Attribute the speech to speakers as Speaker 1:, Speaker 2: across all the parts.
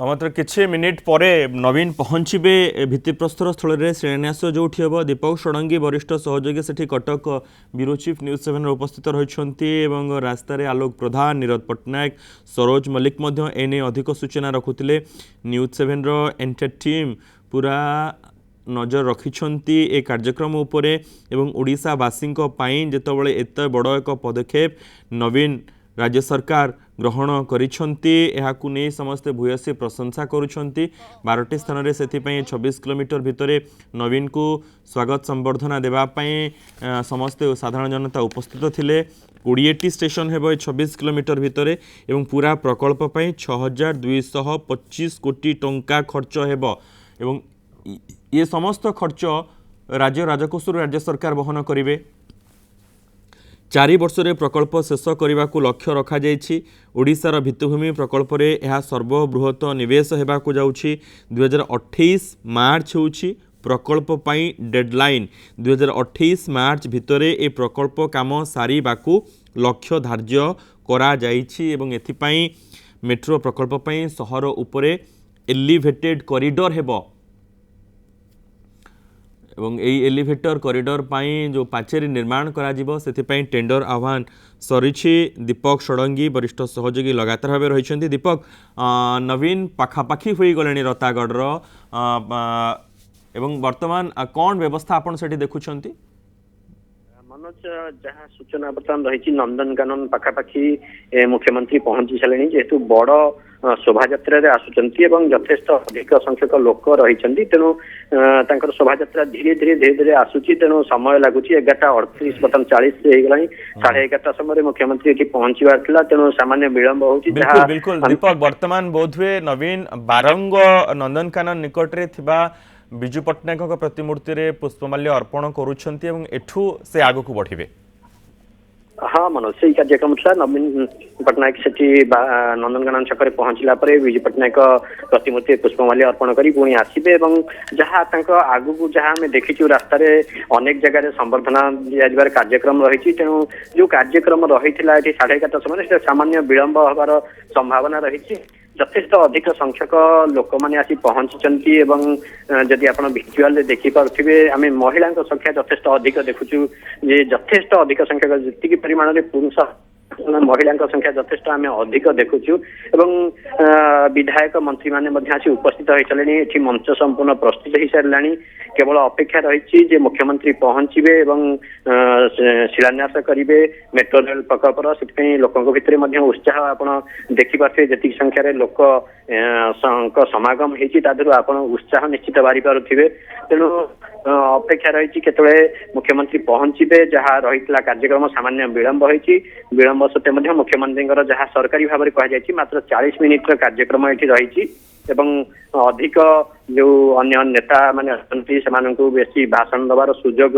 Speaker 1: मात्र किछि मिनिट परे नवीन पहुँचे भित्तिप्रस्तर स्थल में शिलान्यास जो हम दीपक षडंगी वरिष्ठ सहयोगी से कटक ब्यूरो चीफ न्यूज 7 उपस्थित रही रास्तार आलोक प्रधान नीरज पट्टनायक सरोज मल्लिक एने अधिक सूचना रखुले न्यूज 7 एंटायर टीम पूरा नजर रखिंट ए कार्यक्रम उपरे एवं ओडिशावासी जितेबाला एत बड़ एक पदक्षेप नवीन राज्य सरकार ग्रहण करिसेंती समस्ते भूयसी प्रशंसा करुछंती 12टी स्थान में से 26 किलोमीटर भितर नवीन को स्वागत संबर्धना देवाई समस्ते साधारण जनता उपस्थित थिले 20टी स्टेशन है 26 किलोमीटर भितर एवं पूरा प्रकल्प 6225 कोटी टंका खर्च हेबो एवं ये समस्त खर्च राज्य राजकोषर राज्य सरकार वहन करिवे 4 वर्ष रे प्रकल्प शेष करने को लक्ष्य रखा ओडिशार भित्तिभूमि प्रकल्प रे यह सर्वबृहत निवेश होगाकू जाउछि 2028 मार्च होउछि प्रकल्प पाई डेडलाइन 2028 मार्च भितर ए प्रकल्प काम सारिबाकू लक्ष्य धार्य करा जाइछि एवं एथिपाई मेट्रो प्रकल्प पाई सहर उपरे एलिवेटेड कॉरिडोर हेबो एवं यही एलिवेटर कॉरिडोर पाई जो पाचेरी निर्माण करा जिवो सेथिपाई टेंडर आह्वान सरीछि दीपक षडंगी वरिष्ठ सहयोगी लगातार भाव रही दीपक नवीन पाखापाखी हो गले रतागढ़ एवं वर्तमान कौन व्यवस्था आपन सेठी देखुछंती
Speaker 2: मनोज जहाँ सूचना बर्तमान रही नंदनकानन पाखापाखी मुख्यमंत्री पहुंची सारे जेहेतु बड़ शोभा आसुचंती एवं यथेष्ट अधिक संख्यक लोक रही तेणु शोभा धीरे धीरे आसूची तेणु समय लगुच 11:38 बर्तमान 40 होगा 11:30 समय मुख्यमंत्री ये पहुंचवार था तेणु सामान्य विलंब होती
Speaker 1: बिल्कुल दीपक वर्तमान बोधवे नवीन बारंग नंदनकानन निकटरे थिबा विजु पट्टनायक प्रतिमूर्ति रे पुष्पमाल्य अर्पण करुछंती एवं एठू से आगो को बढ़िबे
Speaker 2: हाँ मनोज से कार्यक्रम था नवीन पट्टनायक से नंदनकानन छक पहुंचला विजु पट्टनायक प्रतिमूर्ति पुष्पमाल्य अर्पण कर पुणी आसबे जहाँ आगु को जहाँ आम देखीचु रास्त अनेक जगह संबर्धना दिया कार्यक्रम रही तेणु जो कार्यक्रम रही 11:30 समय सामान्य विलंब हबार संभावना रही यथेष्ट अधिक संख्यक लोक मैंने आसी पहुंची जदि आप भिजुआल देखिपे आम महिला संख्या यथेष्ट अधिक देखुचु यथेष्ट अधिक संख्यक जी परिमाण में पुरुष महिला संख्या यथेष्ट आम अधिक देखुचु विधायक मंत्री मैंने आसी उपस्थित हो सारे मंच संपूर्ण प्रस्तुत हो सारे केवल अपेक्षा रही मुख्यमंत्री पहुंचे शिलान्यास करेंगे मेट्रो रेल प्रकल्पर से लोकों भितर उत्साह आप देखिपे जी संख्यार लोक समागम होती आप उत्साह निश्चित बारी पारे तेणु अपेक्षा रही केतले मुख्यमंत्री पहुंचे जहाँ रही कार्यक्रम सामान्य विलंब विलंब सत्वे मुख्यमंत्री जहाँ सरकारी भाव में कहुई मात्र 40 मिनिट्र कार्यक्रम ये रही अधिक जो अन्य नेता माने असंती से बेसी भाषण दबार सुजोग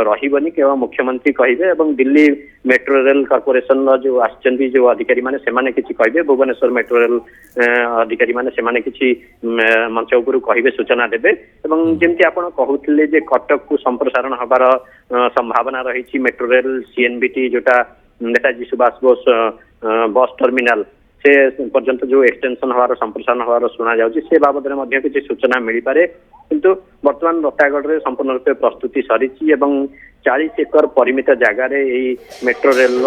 Speaker 2: रही केवल मुख्यमंत्री कहे दिल्ली मेट्रो रेल कॉर्पोरेशन जो आसचंती जो अधिकारी माने सेमाने किछि कहिबे भुवनेश्वर मेट्रो रेल अधिकारी माने सेमाने किछि मंच उपरु कहिबे सूचना देबे एवं जेमति आपण कहउथिले जे कटक को संप्रसारण हबार संभावना रही मेट्रो रेल सीएनबीटी जोटा नेताजी सुभाष बोस बस टर्मिनाल से पर्यंत जो एक्सटेंशन हवार संप्रसारण हवार शुणा जाउछि से बाबद में किसी सूचना मिल पारे किंतु वर्तमान रतागढ़ में संपूर्ण रूपे प्रस्तुति सरी 40 एकर परिमित जगार metro rail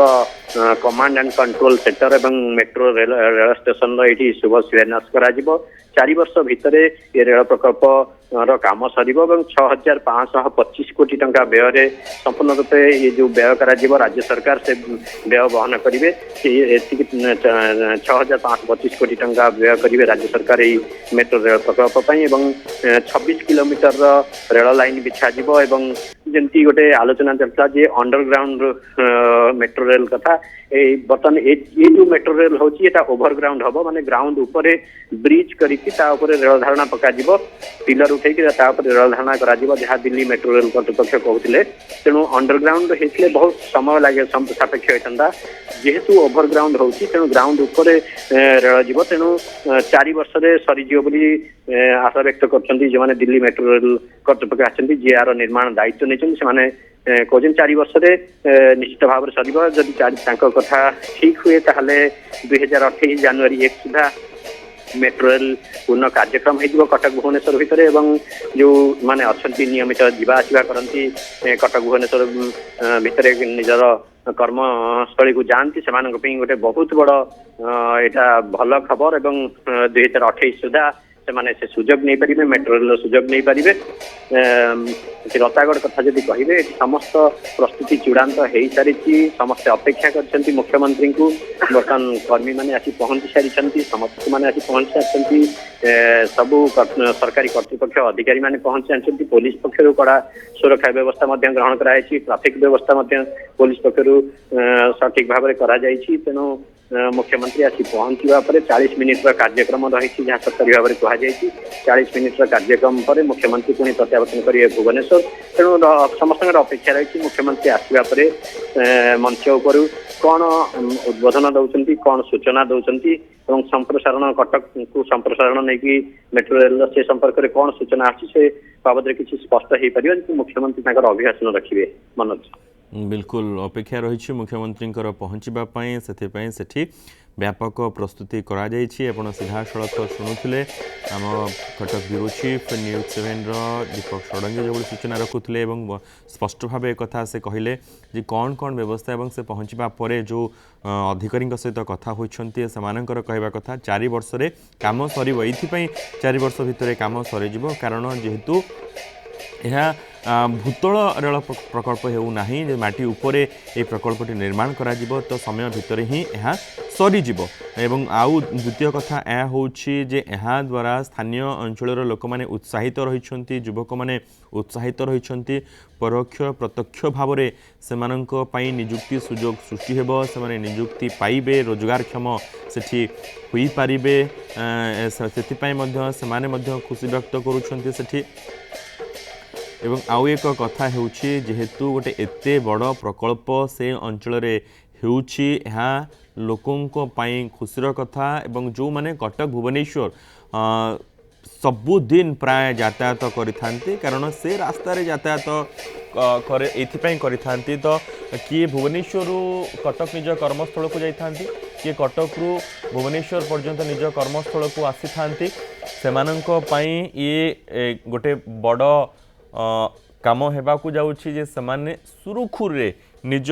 Speaker 2: command and control centre एवं मेट्रो रेल स्टेशन ये शुभ शिलान्यास करा 4 वर्ष भितर ये रेल प्रकल्प काम सर 6525 कोटी टंका व्यय संपूर्ण रूपे ये जो व्यय करा राज्य सरकार से व्यय वहन करेंगे 6525 कोटी टंका व्यय करेंगे राज्य सरकार ये मेट्रो रेल प्रकल्प 26 किलोमीटर रेल लाइन बिछा जमती गोटे आलोचना चलता जे अंडरग्राउंड मेट्रो रेल कथा बर्तमान ये जो मेट्रो रेल होची एटा ओवरग्राउंड हम माने ग्राउंड ऊपर ब्रिज करके रेल धारणा पका पिलर उठे रेल धारणा करा जहाँ दिल्ली मेट्रो रेल कर्तृपक्ष कहते तेणु अंडरग्राउंड होते बहुत समय लगे सापेक्ष होता जेहेतु ओवरग्राउंड होती तेणु ग्राउंड ऊपर रेल जीव तेणु 4 वर्ष सरीज आशा व्यक्त कर जो दिल्ली मेट्रो रेल कर्तृपक्ष आछंती जे यार निर्माण दायित्व नहीं से कहते 4 वर्ष निश्चित भाव सर जदि कथा ठीक हुए ताहले 2028 जनवरी 1 सुधा मेट्रो रेल पूर्ण कार्यक्रम हो कटक भुवनेश्वर भितर एवं जो माने अच्छा नियमित जावा आसवा करती कटक भुवनेश्वर भितर निजर कर्मस्थली को जाती से गोटे बहुत बड़ यहाँ भल खबर एवं 2028 सुधा से सुजोग नहीं पारे मेट्रो रेल सुजोग नहीं पारे रतागढ़ कथा जब कहे समस्त प्रस्तुति चूड़ांत हो सारी समस्त अपेक्षा कर मुख्यमंत्री को बर्तमान कर्मी मैंने आसी पहुंची सारी समस्त मैंने आसी पहुंची सारी सबू सरकारी कर्तृपक्ष अधिकारी मैंने पहुंची सारी पुलिस पक्षर कड़ा सुरक्षा व्यवस्था ग्रहण कराई ट्राफिक व्यवस्था पुलिस पक्षर सठिक भाव में तेणु मुख्यमंत्री आसी पहुंचा पर 40 मिनिट कार्यक्रम रही जहाँ सरकारी भाव में कहुई 40 मिनिट कार्यक्रम पर मुख्यमंत्री पुणी प्रत्यावर्तन करेंगे भुवनेश्वर तेणु समस्त अपेक्षा रही मुख्यमंत्री आसवा पर मंच उपर कौन उद्बोधन दौरान कौन सूचना दौरान संप्रसारण कटक को संप्रसारण नहीं कि मेट्रो रेल से संपर्क में कौन सूचना आसी से बाबद किसी स्पष्ट हो पार मुख्यमंत्री अभिभाषण रखिए मनोज
Speaker 1: बिल्कुल अपेक्षा रही मुख्यमंत्री पहुँचापी से व्यापक प्रस्तुति करा आपण सीधा सड़क शुणुले आम कटक ब्यूरो चीफ न्यूज 7 दीपक षडंगी जो सूचना रखुले स्पष्ट भाव एक कथा से कहले जे कौन कौन व्यवस्था एवं से पहुँचा पर जो अधिकारी सहित कथा होती से कहवा कथा 4 वर्ष काम सर ये 4 वर्ष भितर काम सर कारण जेहेतु यह भूतल रेल प्रकल्प होना माटी उपरे ये प्रकल्पटी निर्माण करा तो समय भितर ही यह सरीज एवं आउ द्वितीय कथा यह होची जे यहाँ द्वारा स्थानीय अंचल लोक मैंने उत्साहित रही युवक मैंने उत्साहित रही परोक्ष प्रत्यक्ष भाव से निजुक्ति सुजोग सृष्टि हेब से निजुक्ति पाइबे रोजगारक्षम सेठी हुई पारिबे से खुशी व्यक्त करुछंती सेठी एवं आउ एक कथा होची जेहेतु गोटे एते बड़ प्रकल्प से अंचल यहाँ लोकों पाई खुशीर कथा एवं जो माने कटक भुवनेश्वर सबुदिन प्राय यातायात करि कारण से रास्ता यातायात करि तो किए भुवनेश्वर कटक निज कर्मस्थल को जाइथांती किए कटक रु भुवनेश्वर पर्यंत निज कर्मस्थल को आसी थांती सेमानंको पाई ये गोटे बड़ काम होगाकू जाऊँगी जे समाने सुरुखुर रे निज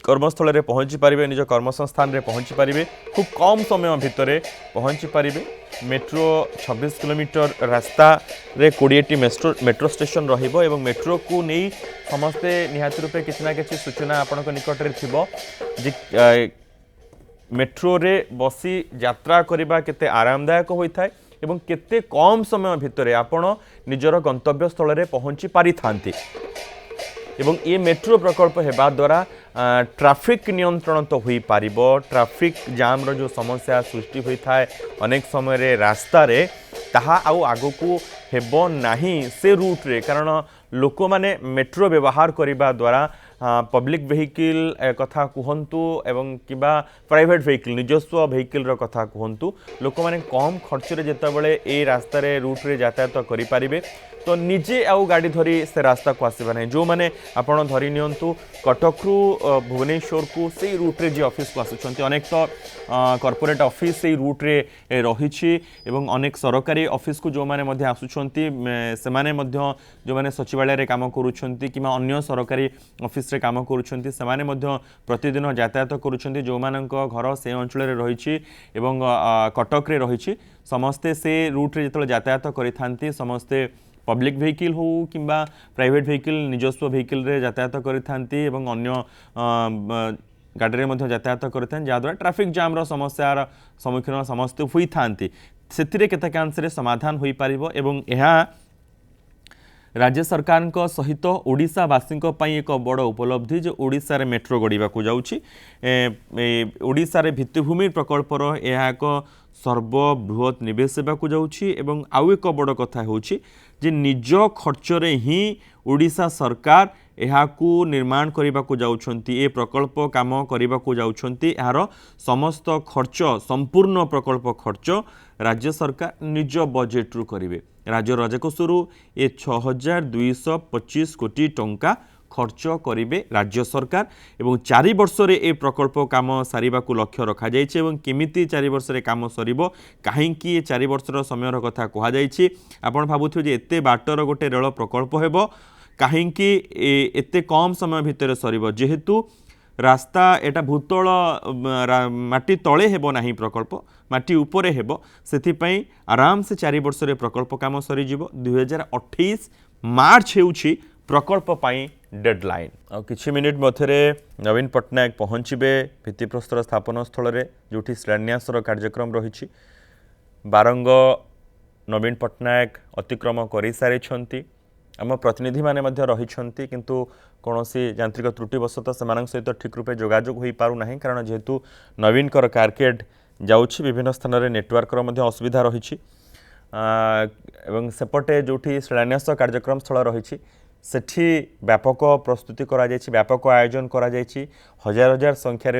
Speaker 1: कर्मस्थल रे पहुँची पारिबे निज कर्मसंस्थान रे पहुँची पारिबे खूब कम समय भितर पहुँची पारिबे मेट्रो 26 किलोमीटर रास्ता रे 20टी मेट्रो स्टेशन रहिबो एवं मेट्रो को नहीं समस्ते निहाती रूपे किसी ना किसी सूचना आपनक निकट रे थिबो जे मेट्रो रे बसी यात्रा करबा केते आरामदायक होइथाय एवं केते कम समय भितर आपण निजर गंतव्य स्थल रे पहुँची पारि थांती एवं ये मेट्रो प्रकल्प हेबा द्वारा ट्रैफिक नियंत्रण तो हुई पारिबो ट्रैफिक जाम रो जो समस्या सृष्टि होता है अनेक समय रे रास्ता रे ताहा आउ आगो को हेबो नाही से रूट रे कारण लोक माने मेट्रो व्यवहार करिबा द्वारा पब्लिक वेहिकल कथा कहतु एवं किबा प्राइवेट वेहिकल निजस्व वेहिकल रो कथा कहतु लोक माने कम खर्च रे जेतेबेले ए रास्ता रे रूट रे यातायात करि पारिबे तो निजे आउ गाड़ी धरी से रास्ता को आसबा नहीं जो मैंने आपड़ धरी नियंतु कटक रु भुवनेश्वर को से रूट रे जी ऑफिस को आसुंच अनेक तो कॉर्पोरेट ऑफिस से रूट रे रही एवं अनेक सरकारी ऑफिस को जो मैंने आसुंच से माने जो मैंने सचिवालय रे काम करुछंती कि अन्य सरकारी ऑफिस रे काम करुछंती से माने प्रतिदिन यातायात करुछंती जो मानक घर से अंचल रे रही एवं कटक रे रही समस्ते से रूट रे जतले यातायात करिथांती समस्ते पब्लिक वेहिकल हो किंबा प्राइवेट वेहिकल निजस्व वेहिकल रे यातायात करिथांती एवं अन्य गाड़ी रे मध्य यातायात करिथान जहाँद्वारा ट्रैफिक जाम रो समस्यार सम्मुखीन समस्ते हुई थांती सेतिरे केतेकांश रे समाधान होई पारिबो एवं यहाँ राज्य सरकार सहित ओडिशावासी एक बड़ उपलब्धि जो ओडिशा रे मेट्रो गड़िबा को जाउछि ओडिशा रे भित्तिभूमि प्रकल्पर यह एक सर्वबृहत निवेश को जाउछि एवं आउ एक बड़ कथा होछि जे निज खर्च रे ही ओडिशा सरकार यहाकू निर्माण करने को जाउछंती ए प्रकल्प काम करने को जाउछंती यार समस्त खर्च संपूर्ण प्रकल्प खर्च राज्य सरकार निज बजेट रु करिवे राज्य राजकोषरु ए 6225 कोटी टंका खर्च करेंगे राज्य सरकार एवं 4 वर्ष रे ए प्रकल्प काम सारिबा को लक्ष्य रखा जाइछे एवं केमिति 4 वर्ष रे काम सरिबो काहेकि 4 वर्षर समयर कथा कहा जाइछि। आपण भाबुथिबे जे एते बाटर गोटे रेल प्रकल्प हेबो काहेकि एते कम समय भितर सरिबो जेहेतु रास्ता एटा भूतल माटी तले हेबो नाही प्रकल्प माटी उपरे हेबो सेथिपई आराम से 4 वर्ष रे प्रकल्प काम सरी जिवो 2028 मार्च हेउछि प्रकल्प पाई डेडलाइन आ किछि मिनिट मथरे नवीन पट्टनायक पहुँचे भित्तिप्रस्तर स्थापन स्थल रे जोठी शिलान्यासर कार्यक्रम रही बारंग नवीन पट्टनायक अतिक्रम कर सारी आम प्रतिनिधि माने मध्य रही किंतु कौन यांत्रिक त्रुटिवशतः से सहित ठीक रूपे जोगाजोग हो पारु नाही कारण जेहेतु नवीन कर कारकेड जाउछि विभिन्न स्थान रे नेटवर्क मध्य असुविधा रही एवं सेपटे जोठी शिलान्यास कार्यक्रम स्थल रही सेठी व्यापक प्रस्तुति करा जायछि व्यापक आयोजन करा जायछि हजार हजार संख्यार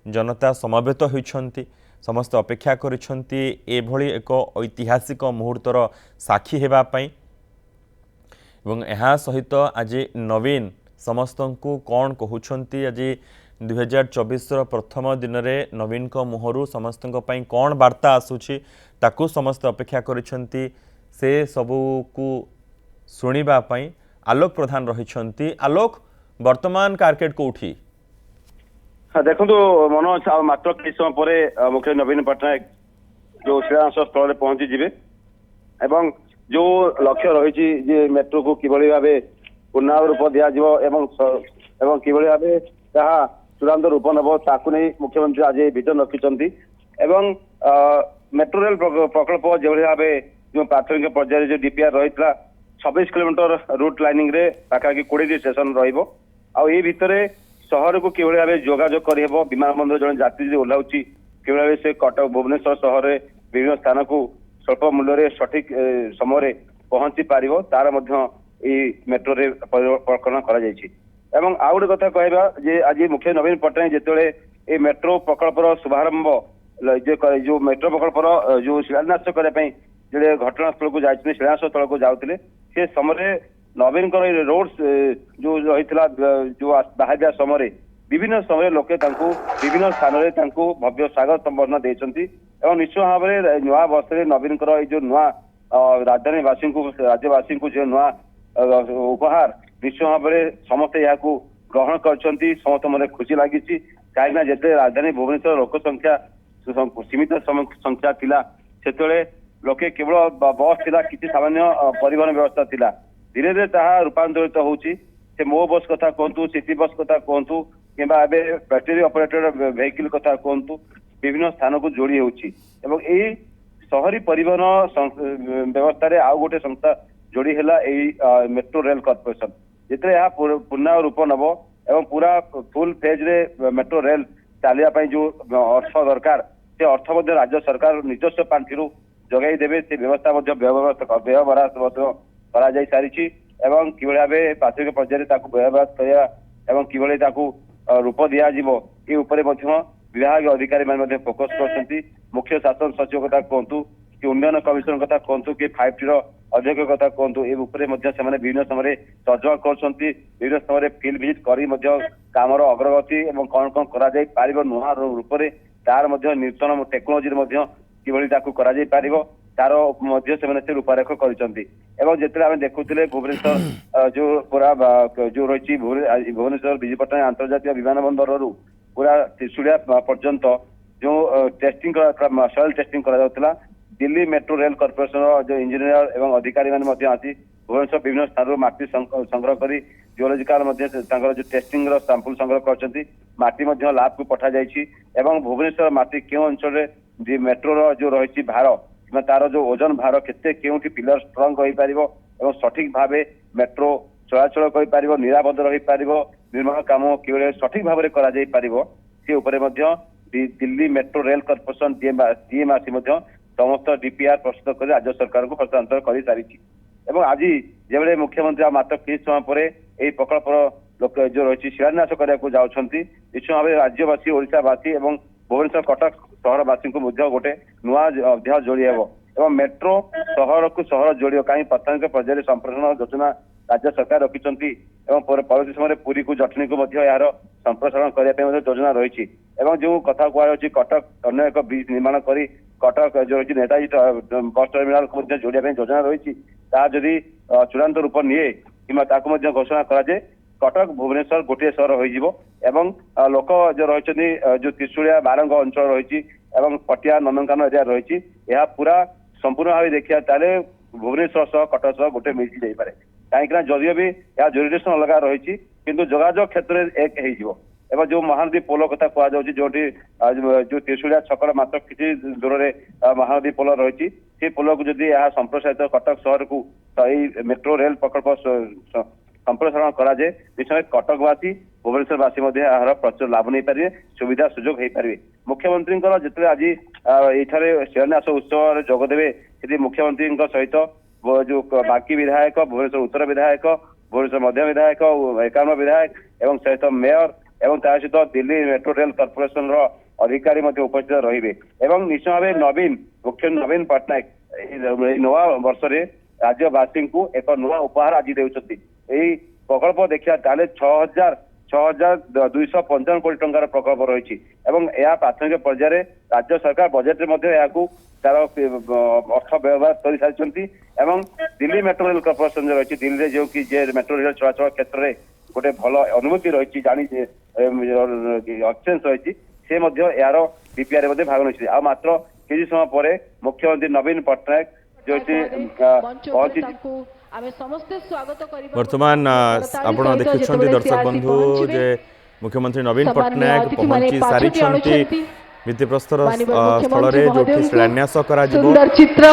Speaker 1: जनता समवेत होइछन्ति समस्त अपेक्षा करिछन्ति एभली एक ऐतिहासिक मुहूर्तर साक्षी हेबा पई एवं ଏହା सहित आज नवीन समस्त को कौन कहउछन्ति आज 2024 प्रथम दिन में नवीन को मुहरु समस्त कौन वार्ता आसुछि ताकू समस्त अपेक्षा करिछन्ति से सबू को सुनिबा पई आलोक प्रधान रही आलोक वर्तमान कारकेट कोठी
Speaker 3: हाँ देखो मनोज मात्र किस समय पर मुख्य नवीन पट्टनायक जो शिलान्यास स्थल पहुंची जीवे एवं जो लक्ष्य रही मेट्रो को किभली भावे पूर्णांग रूप दिज्व एवं किभली भावे ताहा चूड़ांत रूप नब ताकू नहीं मुख्यमंत्री आज विजन रखिंट एवं मेट्रो रेल प्रकल्प जो भाव जो प्राथमिक पर्यायर जो डीपीआर रही 26 किलोमीटर रूट लाइनिंग रे पाखापाखि 20 स्टेशन रहिबो आ ए भितरे शहर को किभली भावे जोगाजोग करहेबो विमान बंदर जन यात्री जो ओह्लाउची किभली भावे से कटक भुवनेश्वर शहर रे विभिन्न स्थान को स्वल्प मूल्य सठिक समय पहुंची पारिबो तार मध्य मेट्रो रे परिकल्पना करा जायछि एवं आ गोटे कथा कहबा जे आज मुख्य नवीन पट्टनायक जेतेबेले ए मेट्रो प्रकल्पर शुभारंभ जो मेट्रो प्रकल्पर जो शिलान्यास करने ପାଇଁ जे घटनास्थल को जाइछले शिलान्यास स्थल को जाउतले से समय नवीन कर रोड जो रही जो बाहर समय विभिन्न समय लोके विभिन्न स्थान में भव्य स्वागत संबर्धना देइछन्ति एवं निश्चय भाव में नुआ वर्ष नवीन जो नुआ राजधानीवासी को राज्यवासी को जो नुआ उपहार निश्चय भाव में समस्ते यहाँ ग्रहण करछन्ति समस्त मन खुशी लगी कहीं जिते राजधानी भुवनेश्वर लोक संख्या सीमित संख्या थिला सेतले लोके केवल बस थिला किसी सामान्य परिवहन व्यवस्था थिला धीरे धीरे ताहा रूपांतरित होउची से मो बस कथा कहतु सिटी बस कथा कहतु किंबा एबे बैटरी ऑपरेटेड वेहिकल कथा कहतु विभिन्न स्थान को जोड़ी होउची एवं एई शहरी परिवहन व्यवस्था रे आउ गोटे संस्था जोड़ी हैला एई मेट्रो रेल कॉर्पोरेशन जेतरे यह पूर्ण रूप नब एवं पूरा फुल फेज रे मेट्रो रेल चलिया पई जो अर्थ दरकार से अर्थ मध्य राज्य सरकार निजस्व पांठिरु जगाई देवे से व्यवस्था मध्य व्यय बराद करा जाई सारिछि एवं किभଳି भाबे प्राथमिक पर्यायर ताकू व्यवहार करिया एवं किभଳି ताकू रूप दिया जिवो ए उपरे मध्य विभाग अधिकारी माने फोकस करछन्ति मुख्य शासन सचिव कथा कहतु कि उन्नयन कमिशन कथा कहतु कि 5T रो अध्यक्ष कथा कहतु ए उपरे मध्य से विभिन्न समय तर्जमा करछन्ति विभिन्न समय फील्ड विजिट करी मध्य कामर अग्रगति एवं कौन कौन करा जाई पारिबो नुआ रूप रे तार मध्य नूतन टेक्नोलोजी मध्य किभଳି ताकू करा जाई पारिबो तार मध्य से रूपरेख करछन्ति एवं जेते आमे देखुथिले भुवनेश्वर जो पूरा जो रही भुवनेश्वर विजय पट्टनायक अंतर्जातीय विमान बंदर रु पूरा त्रिशुलिया पर्यंत जो टेस्टिंग सॉइल टेस्टिंग करा जाउतला दिल्ली मेट्रो रेल कॉर्पोरेशन जो इंजीनियर एवं अधिकारी माने मध्य आसी भुवनेश्वर विभिन्न स्थान माटी संग्रह करी जियोलॉजिकल मध्य जो टेस्टिंग रो सैंपल संग्रह करछन्ति माटी मध्य लैब को पठा जाइछि एवं भुवनेश्वर माटी केउ अंचल रे मेट्रो रो जो रही भार तार जो ओजन भार केते केउठी पिलर स्ट्रंग होई पारिबो एवं सठिक भावे मेट्रो चलाचल करि पारिबो निरापद रही पारिबो निर्माण काम किबळे सठिक भाव में करा जाई पारिबो से उपरे मध्य Delhi metro rail corporation DMRC मध्य समस्त डीपीआर प्रस्तुत कर राज्य सरकार को हस्तांतर कर सारी एवं आज जो मुख्यमंत्री मात्र किस समय पर यही प्रकल्पर लोक जो रही शिलान्यास करने जाउछन्ति निश्चय भाव राज्यवासी ओडिशावासी एवं भुवनेश्वर कटक सहरवासी को गोटे नुआ अध्याय जोड़ी हेबो एवं मेट्रो शहर को शहर जोड़ियो कहीं प्राथमिक पर्यायर संप्रसारण योजना राज्य सरकार रखिंट এবং পରବର୍ତ୍ତୀ ସମୟରେ ପୁରୀକୁ ଜଟଣୀକୁ ମଧ୍ୟ ଏହାର ସମ୍ପ୍ରସାରଣ କରିବା ପାଇଁ ମଧ୍ୟ ଯୋଜନା ରହିଛି ଏବଂ ଯେଉଁ କଥା କୁହାଯାଉଛି କଟକ ଅନ୍ୟ ଏକ ବ୍ରିଜ ନିର୍ମାଣ କରି କଟକ ଯୋଉ ରହିଛି ନେତାଜୀ ବସ୍ ଟର୍ମିନାଲକୁ ମଧ୍ୟ ଯୋଡ଼ିବା ପାଇଁ ଯୋଜନା ରହିଛି ତାହା ଯଦି ଚୂଡ଼ାନ୍ତ ରୂପ ନିଏ କିମ୍ବା ତାକୁ ମଧ୍ୟ ଘୋଷଣା କରାଯାଏ କଟକ ଭୁବନେଶ୍ୱର ଗୋଟିଏ ସହର ହୋଇଯିବ ଏବଂ ଲୋକ ଯୋଉ ରହିଛନ୍ତି ଯୋଉ ତ୍ରିଶୂଳିଆ ବାରଙ୍ଗ ଅଞ୍ଚଳ ରହିଛି ଏବଂ ପଟିଆ ନନ୍ଦନକାନନ ଏରିଆ ରହିଛି ଏହା ପୁରା ସମ୍ପୂର୍ଣ୍ଣ ଭାବେ ଦେଖିବା ତାହେଲେ ଭୁବନେଶ୍ୱର ସହ କଟକ ସହ ଗୋଟେ ମିଶି ଯାଇପାରେ କାହିଁକି ନା ଯଦିଓ ବି ଏହା ଜୁରିଡିକ୍ସନ ଅଲଗା ରହିଛି କିନ୍ତୁ ଯୋଗାଯୋଗ କ୍ଷେତ୍ରରେ ଏକ ହେଇଯିବ ଏବଂ ଯୋଉ ମହାନଦୀ ପୋଲ କଥା କୁହାଯାଉଛି ଯୋଉଠି ଯୋଉ ତ୍ରିଶୂଳିଆ ଛକର ମାତ୍ର କିଛି ଦୂରରେ ମହାନଦୀ ପୋଲ ରହିଛି ସେ ପୋଲକୁ ଯଦି ଏହା ସମ୍ପ୍ରସାରିତ କଟକ ସହରକୁ ଏଇ ମେଟ୍ରୋ ରେଲ ପ୍ରକଳ୍ପ ସମ୍ପ୍ରସାରଣ କରାଯାଏ ନିଶ୍ଚୟ କଟକବାସୀ ଭୁବନେଶ୍ୱରବାସୀ ମଧ୍ୟ ଏହାର ପ୍ରଚୁର ଲାଭ ନେଇପାରିବେ ସୁବିଧା ସୁଯୋଗ ହେଇପାରିବେ ମୁଖ୍ୟମନ୍ତ୍ରୀଙ୍କର ଯେତେବେଳେ ଆଜି ଏଠାରେ ଶିଳାନ୍ୟାସ ଉତ୍ସବରେ ଯୋଗ ଦେବେ ସେଠି ମୁଖ୍ୟମନ୍ତ୍ରୀଙ୍କ ସହିତ ଯୋଉ ବାକି ବିଧାୟକ ଭୁବନେଶ୍ୱର ଉତ୍ତର ବିଧାୟକ ଭୁବନେଶ୍ୱର ମଧ୍ୟ ବିଧାୟକ 51 ବିଧାୟକ ଏବଂ ସହିତ ମେୟର ଏବଂ ତା ସହିତ ଦିଲ୍ଲୀ ମେଟ୍ରୋ ରେଲ କର୍ପୋରେସନର ଅଧିକାରୀ ମଧ୍ୟ ଉପସ୍ଥିତ ରହିବେ ଏବଂ ନିଶ୍ଚୟ ଭାବେ ମୁଖ୍ୟ ନବୀନ ପଟ୍ଟନାୟକ ଏଇ ନୂଆ ବର୍ଷରେ ରାଜ୍ୟବାସୀଙ୍କୁ ଏକ ନୂଆ ଉପହାର ଆଜି ଦେଉଛନ୍ତି ଏହି ପ୍ରକଳ୍ପ ଦେଖିବା ତାହେଲେ 6,255 କୋଟି ଟଙ୍କାର ପ୍ରକଳ୍ପ ରହିଛି ଏବଂ ଏହା ପ୍ରାଥମିକ ପର୍ଯ୍ୟାୟରେ ରାଜ୍ୟ ସରକାର ବଜେଟରେ ମଧ୍ୟ ଏହାକୁ ତାର ଅର୍ଥ ବ୍ୟବହାର କରିସାରିଛନ୍ତି ଏବଂ ଦିଲ୍ଲୀ ମେଟ୍ରୋ ରେଲ କର୍ପୋରେସନ ରହିଛି ଦିଲ୍ଲୀରେ ଯେଉଁ କି ଯେ ମେଟ୍ରୋ ରେଲ ଚଳାଚଳ କ୍ଷେତ୍ରରେ ଗୋଟେ ଭଲ ଅନୁଭୂତି ରହିଛି ଜାଣି ଏକ୍ସଚେଞ୍ଜ ରହିଛି ସେ ମଧ୍ୟ ଏହାର ଡିପିଆର୍ ମଧ୍ୟ ଭାଗ ନେଇଛନ୍ତି ଆଉ ମାତ୍ର କିଛି ସମୟ ପରେ ମୁଖ୍ୟମନ୍ତ୍ରୀ ନବୀନ ପଟ୍ଟନାୟକ ଯୋଉଠି ପହଞ୍ଚି
Speaker 1: ବର୍ତ୍ତମାନ ଆପଣ ଦେଖୁଛନ୍ତି ଦର୍ଶକ ବନ୍ଧୁ ଯେ ମୁଖ୍ୟମନ୍ତ୍ରୀ ନବୀନ ପଟ୍ଟନାୟକ ପହଞ୍ଚି ସାରିଛନ୍ତି ଭିତ୍ତିପ୍ରସ୍ତର ସ୍ଥଳରେ ଯୋଉଠି ଶିଳାନ୍ୟାସ କରାଯିବ
Speaker 4: ସୁନ୍ଦର ଚିତ୍ର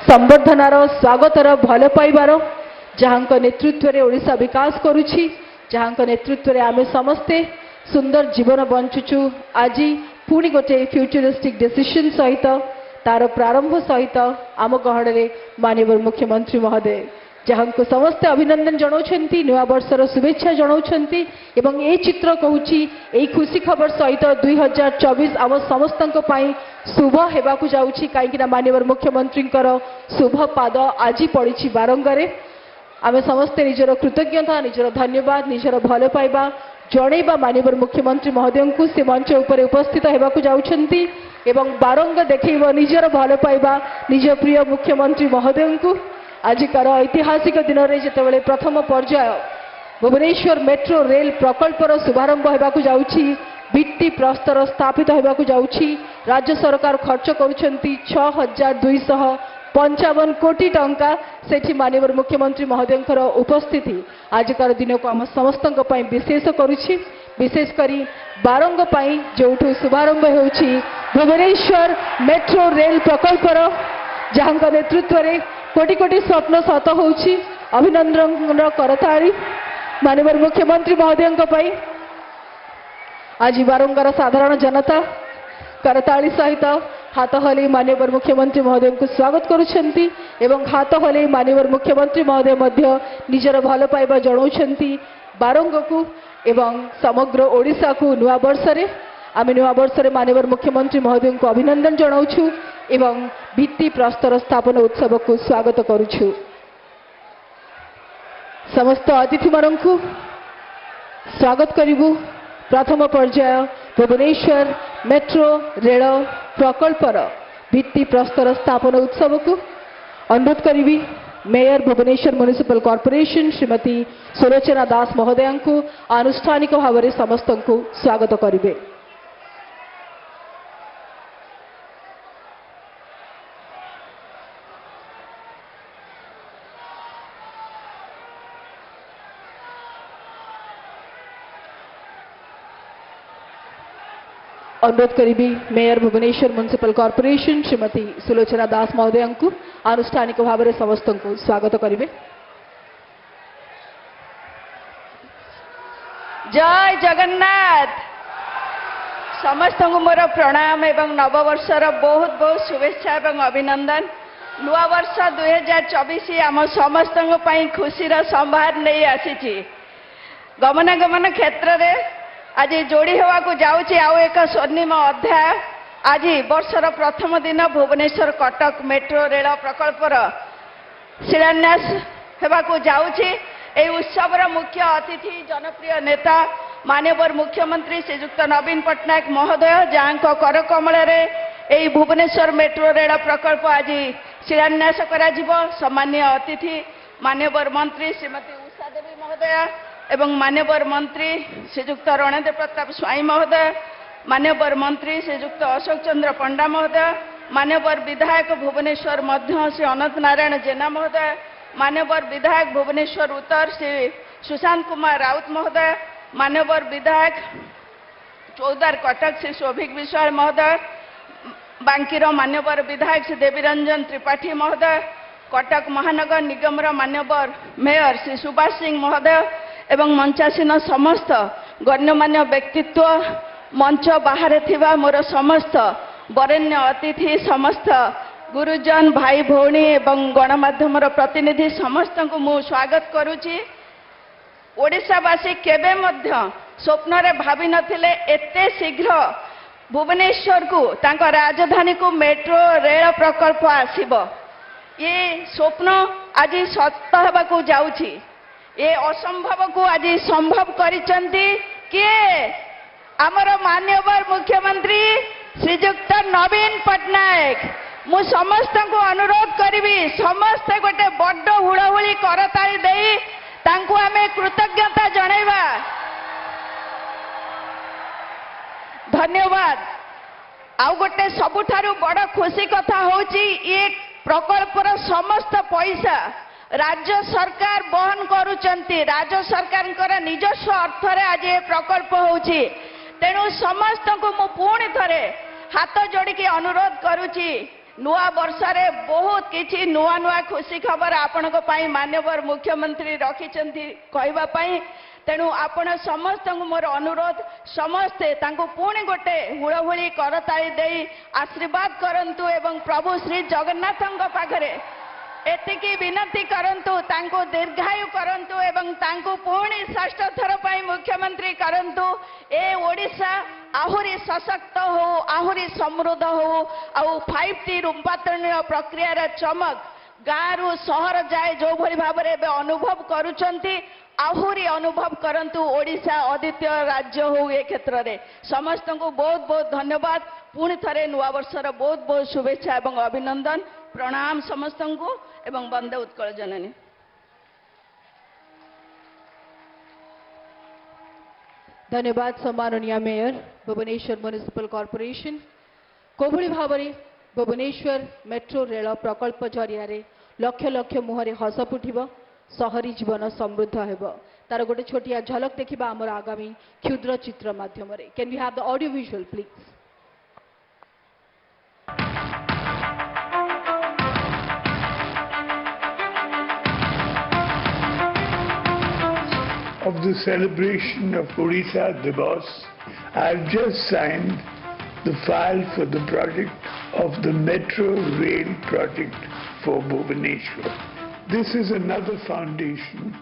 Speaker 4: ସମ୍ବର୍ଦ୍ଧନାର ସ୍ୱାଗତର ଭଲ ପାଇବାର ଯାହାଙ୍କ ନେତୃତ୍ୱରେ ଓଡ଼ିଶା ବିକାଶ କରୁଛି ଯାହାଙ୍କ ନେତୃତ୍ୱରେ ଆମେ ସମସ୍ତେ ସୁନ୍ଦର ଜୀବନ ବଞ୍ଚୁଛୁ ଆଜି ପୁଣି ଗୋଟେ ଫ୍ୟୁଚରିଷ୍ଟିକ ଡିସିସନ ସହିତ ତାର ପ୍ରାରମ୍ଭ ସହିତ ଆମ ଗହଣରେ ମାନନୀୟ ମୁଖ୍ୟମନ୍ତ୍ରୀ ମହୋଦୟ ଯାହାଙ୍କୁ ସମସ୍ତେ ଅଭିନନ୍ଦନ ଜଣାଉଛନ୍ତି ନୂଆ ବର୍ଷର ଶୁଭେଚ୍ଛା ଜଣାଉଛନ୍ତି ଏବଂ ଏହି ଚିତ୍ର କହୁଛି ଏହି ଖୁସି ଖବର ସହିତ 2024 ଆମ ସମସ୍ତଙ୍କ ପାଇଁ ଶୁଭ ହେବାକୁ ଯାଉଛି କାହିଁକିନା ମାନନୀୟ ମୁଖ୍ୟମନ୍ତ୍ରୀଙ୍କର ଶୁଭ ପାଦ ଆଜି ପଡ଼ିଛି ବାରଙ୍ଗରେ ଆମେ ସମସ୍ତେ ନିଜର କୃତଜ୍ଞତା ନିଜର ଧନ୍ୟବାଦ ନିଜର ଭଲ ପାଇବା ଜଣେଇବା ମାନନୀୟ ମୁଖ୍ୟମନ୍ତ୍ରୀ ମହୋଦୟଙ୍କୁ ସେ ମଞ୍ଚ ଉପରେ ଉପସ୍ଥିତ ହେବାକୁ ଯାଉଛନ୍ତି ଏବଂ ବାରଙ୍ଗ ଦେଖେଇବ ନିଜର ଭଲ ପାଇବା ନିଜ ପ୍ରିୟ ମୁଖ୍ୟମନ୍ତ୍ରୀ ମହୋଦୟଙ୍କୁ ଆଜିକାର ଐତିହାସିକ ଦିନରେ ଯେତେବେଳେ ପ୍ରଥମ ପର୍ଯ୍ୟାୟ ଭୁବନେଶ୍ୱର ମେଟ୍ରୋ ରେଲ ପ୍ରକଳ୍ପର ଶୁଭାରମ୍ଭ ହେବାକୁ ଯାଉଛି ଭିତ୍ତି ପ୍ରସ୍ତର ସ୍ଥାପିତ ହେବାକୁ ଯାଉଛି ରାଜ୍ୟ ସରକାର ଖର୍ଚ୍ଚ କରୁଛନ୍ତି 6,255 କୋଟି ଟଙ୍କା ସେଠି ମାନନୀୟ ମୁଖ୍ୟମନ୍ତ୍ରୀ ମହୋଦୟଙ୍କର ଉପସ୍ଥିତି ଆଜିକାର ଦିନକୁ ଆମ ସମସ୍ତଙ୍କ ପାଇଁ ବିଶେଷ କରୁଛି ବିଶେଷ କରି ବାରଙ୍ଗ ପାଇଁ ଯେଉଁଠୁ ଶୁଭାରମ୍ଭ ହେଉଛି ଭୁବନେଶ୍ୱର ମେଟ୍ରୋ ରେଲ ପ୍ରକଳ୍ପର ଯାହାଙ୍କ ନେତୃତ୍ୱରେ କୋଟି କୋଟି ସ୍ୱପ୍ନ ସତ ହେଉଛି ଅଭିନନ୍ଦନର କରତାଳି ମାନନୀୟ ମୁଖ୍ୟମନ୍ତ୍ରୀ ମହୋଦୟଙ୍କ ପାଇଁ ଆଜି ବାରଙ୍ଗର ସାଧାରଣ ଜନତା କରତାଳି ସହିତ ହାତ ହଲେଇ ମାନନୀୟ ମୁଖ୍ୟମନ୍ତ୍ରୀ ମହୋଦୟଙ୍କୁ ସ୍ୱାଗତ କରୁଛନ୍ତି ଏବଂ ହାତ ହଲେଇ ମାନନୀୟ ମୁଖ୍ୟମନ୍ତ୍ରୀ ମହୋଦୟ ମଧ୍ୟ ନିଜର ଭଲ ପାଇବା ଜଣାଉଛନ୍ତି ବାରଙ୍ଗକୁ ଏବଂ ସମଗ୍ର ଓଡ଼ିଶାକୁ ନୂଆ ବର୍ଷରେ ଆମେ ନୂଆ ବର୍ଷରେ ମାନନୀୟ ମୁଖ୍ୟମନ୍ତ୍ରୀ ମହୋଦୟଙ୍କୁ ଅଭିନନ୍ଦନ ଜଣାଉଛୁ ଏବଂ ଭିତ୍ତି ପ୍ରସ୍ତର ସ୍ଥାପନ ଉତ୍ସବକୁ ସ୍ୱାଗତ କରୁଛୁ ସମସ୍ତ ଅତିଥିମାନଙ୍କୁ ସ୍ୱାଗତ କରିବୁ ପ୍ରଥମ ପର୍ଯ୍ୟାୟ ଭୁବନେଶ୍ୱର ମେଟ୍ରୋ ରେଳ ପ୍ରକଳ୍ପର ଭିତ୍ତି ପ୍ରସ୍ତର ସ୍ଥାପନ ଉତ୍ସବକୁ ଅନୁରୋଧ କରିବି mayor Bhubaneswar municipal corporation Shrimati Sulochana Das महोदयांकु आनुष्ठानिक भाव में समस्त को स्वागत करेंगे। अनुरोध करी mayor Bhubaneswar municipal corporation Shrimati Sulochana Das महोदयांकु आनुष्ठानिक भाव में समस्त को स्वागत करेंगे।
Speaker 5: जय जगन्नाथ। समस्त को मोर प्रणाम एवं नववर्षर बहुत बहुत शुभेच्छा एवं अभिनंदन। नुआ वर्ष 2024 आम समस्त खुशीर संभार नहीं आसी। गमनागमन क्षेत्र में आज जोड़ी होगा जाऊँगी आउ एक स्वर्णिम अध्याय। आज वर्षर प्रथम दिन भुवनेश्वर कटक मेट्रो रेल प्रकल्पर शिलान्यास होगा जाऊँगी এই উৎসবর মুখ্য অতিথি জনপ্রিয় নেতা মাননীয় মুখ্যমন্ত্রী শ্রীযুক্ত নবীন পট্টনায়ক মহোদয় যাহাঙ্ক করকমଳରେ এই ভুবনেশ্বর মেট্রো রেল প্রকল্প আজ শিলান্যাস করা যাব। সম্মানীয় অতিথি মাননীয় মন্ত্রী শ্রীমতী উষা দেবী মহোদয়া এবং মাননীয় মন্ত্রী শ্রীযুক্ত রণেন্দ্র প্রতাপ স্বাଇଁ মহোদয়, मान्यवर मंत्री श्रीजुक्त अशोक चंद्र पंडा महोदय, मान्यवर विधायक भुवनेश्वर मध्य श्री अनंत नारायण जेना महोदय, मान्यवर विधायक भुवनेश्वर उत्तर श्री सुशांत कुमार राउत महोदय, मान्यवर विधायक चौदार कटक श्री शोभिक विश्वाल महोदय, बांकीर मान्यवर विधायक श्री देवीरंजन त्रिपाठी महोदय, कटक महानगर निगम मान्यवर मेयर श्री सुभाष सिंह महोदय एवं मंचासीन समस्त गण्यमान्य व्यक्तित्व, मंच बाहर थिबा मोर समस्त वरेण्य अतिथि, समस्त गुरुजन भाई भौणी एवं गणमाध्यम प्रतिनिधि समस्त को मु स्वागत करुची। ओडिशावासी केबे मध्य स्वप्न रे भाबी नथिले एते शीघ्र भुवनेश्वर को तांको राजधानी को मेट्रो रेल प्रकल्प आसीबो। ये स्वप्न आज सत्य हेबाकू जाउची। ये असंभव को आज संभव करिसंती किए? आमर मान्यवर मुख्यमंत्री श्रीजुक्त नवीन पट्टनायक। मु समस्त को अनुरोध करी समस्ते गोटे बड़ हुड़हुड़ी करताली दे तांको आमे कृतज्ञता जणाइबा। धन्यवाद। आउ गोटे सबुठारु बड़ खुशी कथा होची ये प्रकल्पर समस्त पैसा राज्य सरकार बहन करुचंती। राज्य सरकार निजस्व अर्थ रे आज ये प्रकल्प होची। तेणु समस्त को मु पुणी थरे हाथ जोड़ी अनुरोध करुची, नुआ वर्ष रे बहुत किछि नुआ नुआ खुशी खबर आपण को पाई मान्यवर मुख्यमंत्री रखिचंती कहबा पाई। तेणु आपण समस्त को मोर अनुरोध समस्ते तांको पुणी गोटे हुड़हुड़ी करताली दे आशीर्वाद करंतु एवं प्रभु श्री जगन्नाथଙ୍କ पाखरे एतिकी विनती करंतु तांको दीर्घायु करंतु एवं तांको पुणी षष्ठ थर पाई मुख्यमंत्री करंतु। ए ओडिशा आहुरी सशक्त हो, आहुरी समृद्ध हो, आउ 5T रूपांतरण प्रक्रिया रे चमक गाँव सहर जाए जो भली भाव रे अनुभव करुचंती आहुरी अनुभव करंतु। ओडिशा अद्वितीय राज्य हो ए क्षेत्र रे समस्त को बहुत बहुत धन्यवाद। पुणी थरे नुआ वर्षर बहुत बहुत शुभेच्छा एवं अभिनंदन। प्रणाम समस्त को एवं वंदे उत्कल जननी।
Speaker 4: धन्यवाद सम्माननीय मेयर भुवनेश्वर म्युनिसिपल कॉर्पोरेशन। कोभली भावरे भुवनेश्वर मेट्रो रेल प्रकल्प जरिया लक्ष लक्ष मुहरे हस फुटिब, सहरी जीवन समृद्ध हेब तार गोटे छोटिया झलक देखिबा आमर आगामी क्षुद्र चित्र माध्यम। Can we have the audio visual please?
Speaker 6: Of the celebration of Odisha Divas, I have just signed the file for the project of the metro rail project for Bhubaneswar. This is another foundation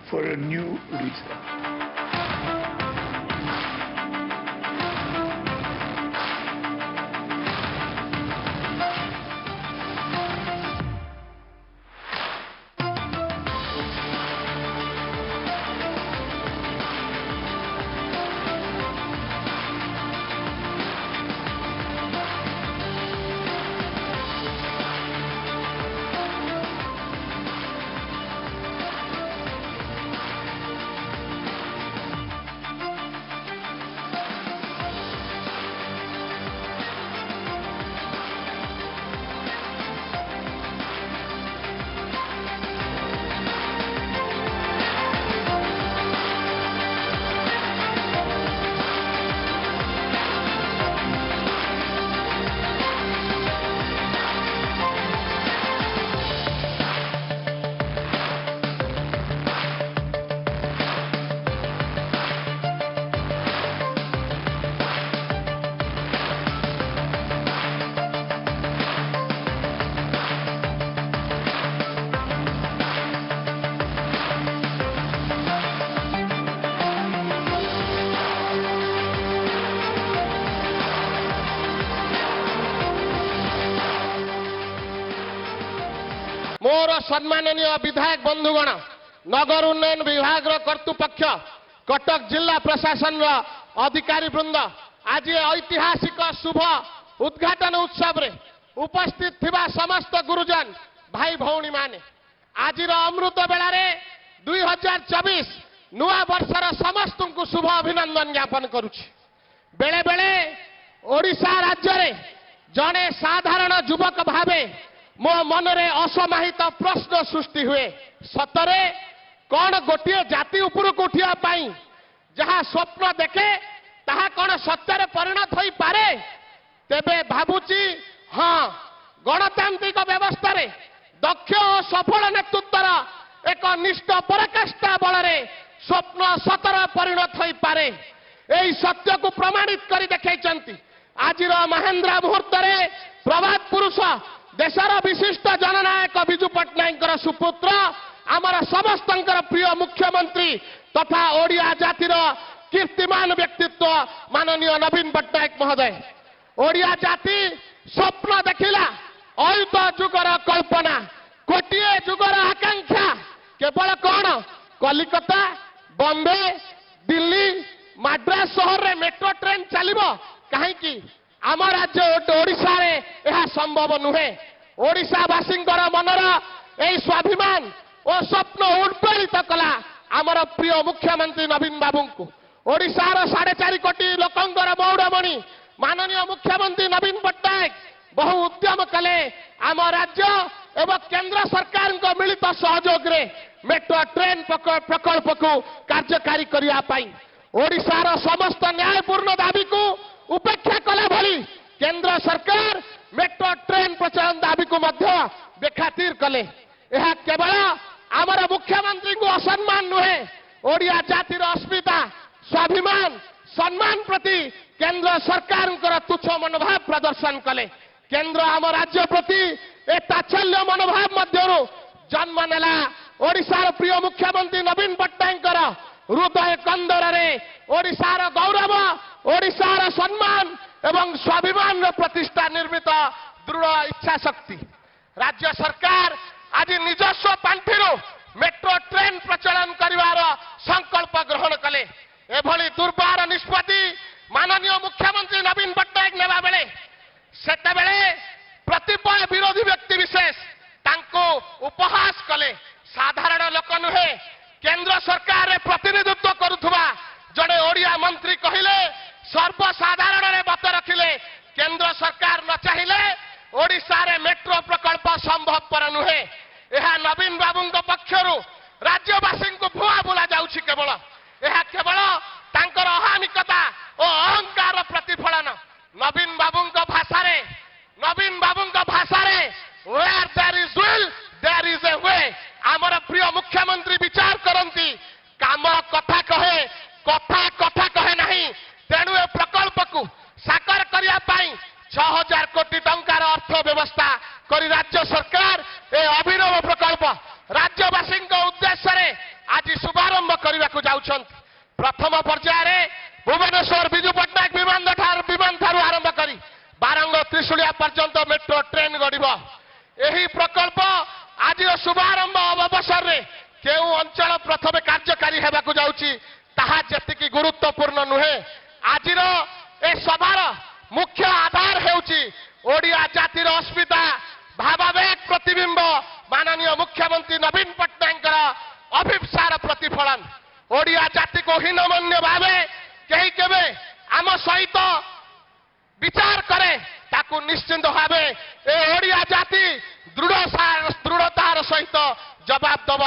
Speaker 6: for a new Odisha.
Speaker 7: मोर सम्माननीय विधायक बंधुगण नगर उन्नयन विभाग कर्तृपक्ष कटक जिला प्रशासन अधिकारी वृंद आज ऐतिहासिक शुभ उद्घाटन उत्सव रे उपस्थित थिबा समस्त गुरुजन भाई भौणी माने आज अमृत बेला 2024 नुआ वर्षर समस्त को शुभ अभिनंदन ज्ञापन करुछि। बेले बेले ओडिशा राज्य रे जड़े साधारण युवक भावे मो मनरे असमाहित प्रश्न सृष्टि हुए सतरे कौन गोटे जाति उपरକୁ उठिया पाई जहाँ स्वप्न देखे ताहा कौन सत्यर परिणत हो पारे तेबे भाबुची हाँ गणतांत्रिक व्यवस्था रे दक्ष और सफल नेतृत्वर एक निष्ठ पराकाष्ठा बल स्वप्न सतर परिणत हो पारे यही सत्य को प्रमाणित कर देखते आज महेंद्र मुहूर्त प्रभात पुरुष देशर विशिष्ट जननायक विजु पट्टनायक सुपुत्र आमर समस्त प्रिय मुख्यमंत्री तथा ओडिया जातिर कीर्तिमान व्यक्तित्व माननीय नवीन पट्टनायक महोदय ओडिया जाति स्वप्न देखिला अयुत जुगर कल्पना कोटिए जुगर आकांक्षा केवल कौन कलिकता बॉम्बे दिल्ली मद्रास शहर रे मेट्रो ट्रेन चलिबो कहीं आम राज्य ओडिशा रे यह संभव नुहे ओडिशावासी मनर यही स्वाभिमान और स्वप्न उद्वेलित कला आमर प्रिय मुख्यमंत्री नवीन बाबू को ओडिशार 4.5 कोटी लोकंकर मौड़मणि माननीय मुख्यमंत्री नवीन पट्टनायक बहु उद्यम कले आम राज्य एवं केंद्र सरकार को मिलित सहयोग रे मेट्रो ट्रेन प्रकल्प को कार्यकारी करने ओडिशार समस्त न्यायपूर्ण दाबी को उपेक्षा कला भली केंद्र सरकार मेट्रो ट्रेन प्रचलन दाबी को मध्य बेखातिर कले यह केवल आमर मुख्यमंत्री को असम्मान नुहे ओडिया जातिर अस्मिता स्वाभिमान सम्मान प्रति केंद्र सरकार तुच्छ मनोभाव प्रदर्शन कले केंद्र आम राज्य प्रति ए ताच्छल्य मनोभाव मध्य जन्म नेला ओडिशार प्रिय मुख्यमंत्री नवीन पट्टनायक हृदय कंदर रे ओडिशार गौरव ओडिशार सम्मान एवं स्वाभिमान प्रतिष्ठा निर्मित दृढ़ इच्छा शक्ति राज्य सरकार आज निजस्व पांठिर मेट्रो ट्रेन प्रचलन करिवार संकल्प ग्रहण कले एभली दुर्बार निष्पत्ति माननीय मुख्यमंत्री नवीन पट्टनायक नेबा बेले सेते बेले प्रतिपय विरोधी व्यक्ति विशेष तांको उपहास कले साधारण लोक नुहे केंद्र सरकार रे प्रतिनिधित्व करुथुबा जड़े ओडिया मंत्री कहिले सर्वसाधारण रे मत रखिले केंद्र सरकार न चाहिए ओडिशा रे मेट्रो प्रकल्प संभवपर नुहे यह नवीन बाबू पक्षर राज्यवासी को भुआ बुला जाउछि केवल यह केवल तांकर अहामिकता और अहंकार प्रतिफलन नवीन बाबू भाषा रे where there is will there is a way आमर प्रिय मुख्यमंत्री विचार करती काम कथा कहे नहीं तेणु ए प्रकल्प को साकार करने 6000 कोटी टंकार अर्थ व्यवस्था करी राज्य सरकार ए अभिनव प्रकल्प राज्यवासी उद्देश्य रे आज शुभारंभ करने को जाउछंती प्रथम पर्याय भुवनेश्वर विजु पट्टनायक विमान ठारू आरंभ करी बारंग त्रिशुलिया पर्यंत मेट्रो ट्रेन गड़ब यही प्रकल्प आज शुभारंभ अवसर रे केउ अंचल प्रथम कार्यकारी हेबाकु जाउछि ताहा जेतिकी गुरुत्वपूर्ण नुहे आज ए सभार मुख्य आधार हेउछि ओडिया जातिर अस्मिता भावावेग प्रतिबिंब माननीय मुख्यमंत्री नवीन पट्टनायक अभिप्सार प्रतिफलन ओडिया जाति को हीनमन्य भावे कहीं केबे आम सहित विचार करे ताकू निश्चिंत भावे ए ओडिया जाति दृढ़तार सहित जवाब दब